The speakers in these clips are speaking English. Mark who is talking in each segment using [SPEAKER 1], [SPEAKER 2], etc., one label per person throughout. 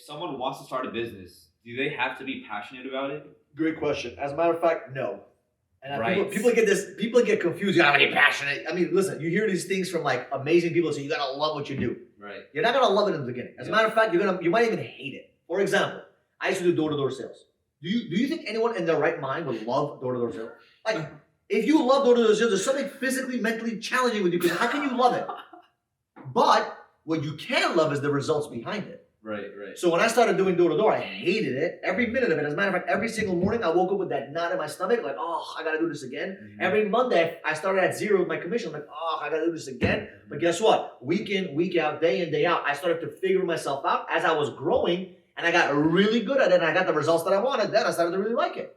[SPEAKER 1] someone wants to start a business, do they have to be passionate about it?
[SPEAKER 2] Great question. As a matter of fact, no. And
[SPEAKER 1] Right.
[SPEAKER 2] people get confused. You gotta be passionate. I mean, listen, you hear these things from like amazing people say you gotta love what you do.
[SPEAKER 1] Right.
[SPEAKER 2] You're not gonna love it in the beginning. As a matter of fact, you might even hate it. For example, I used to do door-to-door sales. Do you think anyone in their right mind would love door-to-door sales? Like, if you love door-to-door sales, there's something physically, mentally challenging with you because how can you love it? But what you can love is the results behind it.
[SPEAKER 1] Right, right.
[SPEAKER 2] So when I started doing door-to-door, I hated it. Every minute of it. As a matter of fact, every single morning I woke up with that knot in my stomach, like, oh, I gotta do this again.
[SPEAKER 1] Mhm.
[SPEAKER 2] Every Monday, I started at zero with my commission. I'm like, oh, I gotta do this again. But guess what? Week in, week out, day in, day out, I started to figure myself out as I was growing, and I got really good at it, and I got the results that I wanted. Then I started to really like it.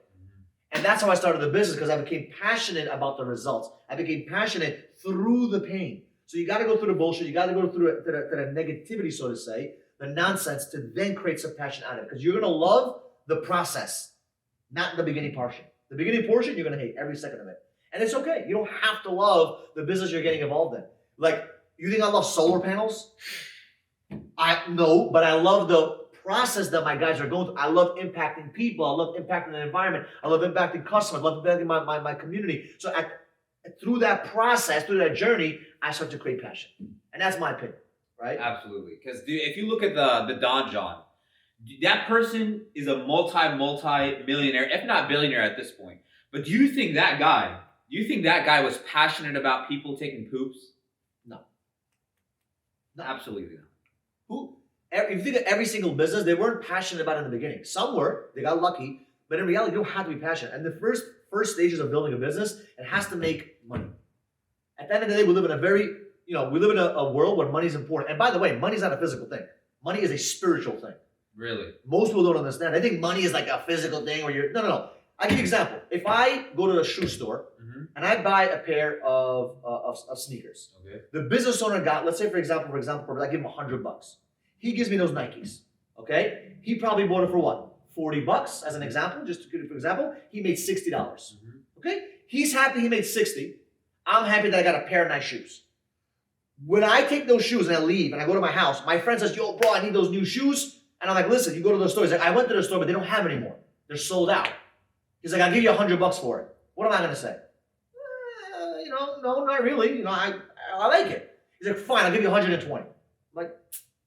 [SPEAKER 2] And that's how I started the business, because I became passionate about the results. I became passionate through the pain. So you got to go through the bullshit. You got to go through the negativity, so to say, the nonsense, to then create some passion out of it. Because you're going to love the process, not the beginning portion. The beginning portion, you're going to hate every second of it. And it's okay. You don't have to love the business you're getting involved in. Like, you think I love solar panels? No, but I love the process that my guys are going through. I love impacting people. I love impacting the environment. I love impacting customers. I love impacting my community. So through that process, through that journey, I start to create passion. And that's my opinion, right?
[SPEAKER 1] Absolutely. Because if you look at the Don John, that person is a multi-millionaire, if not billionaire at this point. But do you think that guy was passionate about people taking poops?
[SPEAKER 2] No.
[SPEAKER 1] Absolutely not.
[SPEAKER 2] If you think of every single business, they weren't passionate about it in the beginning. Some were, they got lucky, but in reality, you don't have to be passionate. And the first stages of building a business, it has to make money. At the end of the day, we live in a world where money is important. And by the way, money is not a physical thing. Money is a spiritual thing.
[SPEAKER 1] Really?
[SPEAKER 2] Most people don't understand. They think money is like a physical thing where you're, no. I'll give you an example. If I go to a shoe store and I buy a pair of sneakers,
[SPEAKER 1] okay. The
[SPEAKER 2] the business owner got, let's say for example, I give him $100. He gives me those Nikes, okay? He probably bought it for what? $40 as an example, just to give you an example. He made $60, okay? He's happy he made $60. I'm happy that I got a pair of nice shoes. When I take those shoes and I leave and I go to my house, my friend says, yo, bro, I need those new shoes. And I'm like, listen, you go to the store. He's like, I went to the store, but they don't have it anymore. They're sold out. He's like, I'll give you $100 for it. What am I going to say? No, not really. I like it. He's like, fine, I'll give you 120. I'm like,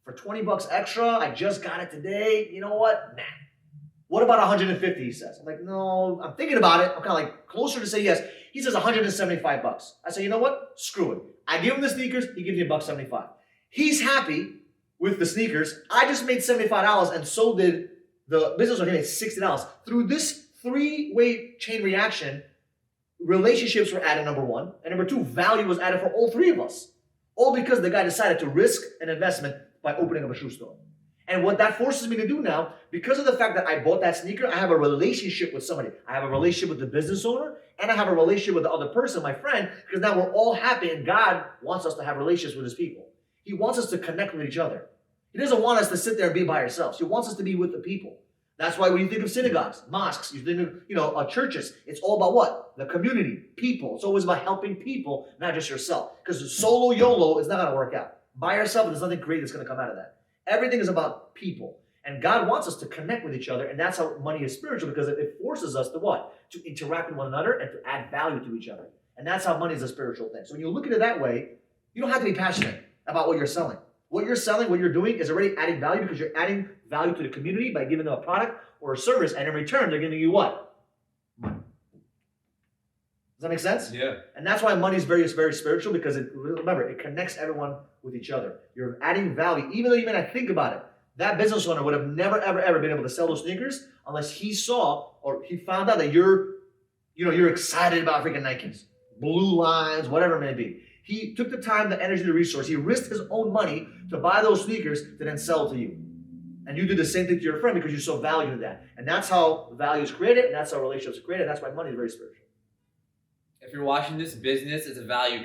[SPEAKER 2] for $20 extra, I just got it today. You know what? Nah. What about 150, he says. I'm like, no, I'm thinking about it. I'm kind of like closer to say yes. He says $175. I say, you know what? Screw it. I give him the sneakers, he gives me $1.75. He's happy with the sneakers. I just made $75 and so did the business owner. He made $60. Through this three-way chain reaction, relationships were added, number one. And number two, value was added for all three of us. All because the guy decided to risk an investment by opening up a shoe store. And what that forces me to do now, because of the fact that I bought that sneaker, I have a relationship with somebody. I have a relationship with the business owner, and I have a relationship with the other person, my friend, because now we're all happy, and God wants us to have relationships with his people. He wants us to connect with each other. He doesn't want us to sit there and be by ourselves. He wants us to be with the people. That's why when you think of synagogues, mosques, you think of churches, it's all about what? The community, people. It's always about helping people, not just yourself. Because solo YOLO is not going to work out. By yourself, there's nothing great that's going to come out of that. Everything is about people. And God wants us to connect with each other, and that's how money is spiritual, because it forces us to what? To interact with one another and to add value to each other. And that's how money is a spiritual thing. So when you look at it that way, you don't have to be passionate about what you're selling. What you're selling, what you're doing is already adding value, because you're adding value to the community by giving them a product or a service, and in return, they're giving you what? Money. Does that make sense?
[SPEAKER 1] Yeah.
[SPEAKER 2] And that's why money is very, very spiritual, because remember, it connects everyone with each other. You're adding value, even though you may not think about it. That business owner would have never, ever been able to sell those sneakers unless he saw or he found out that you're excited about freaking Nikes, blue lines, whatever it may be. He took the time, the energy, the resource. He risked his own money to buy those sneakers to then sell to you. And you did the same thing to your friend because you saw value in that. And that's how value is created, and that's how relationships are created. That's why money is very spiritual.
[SPEAKER 1] If you're watching this, business is a value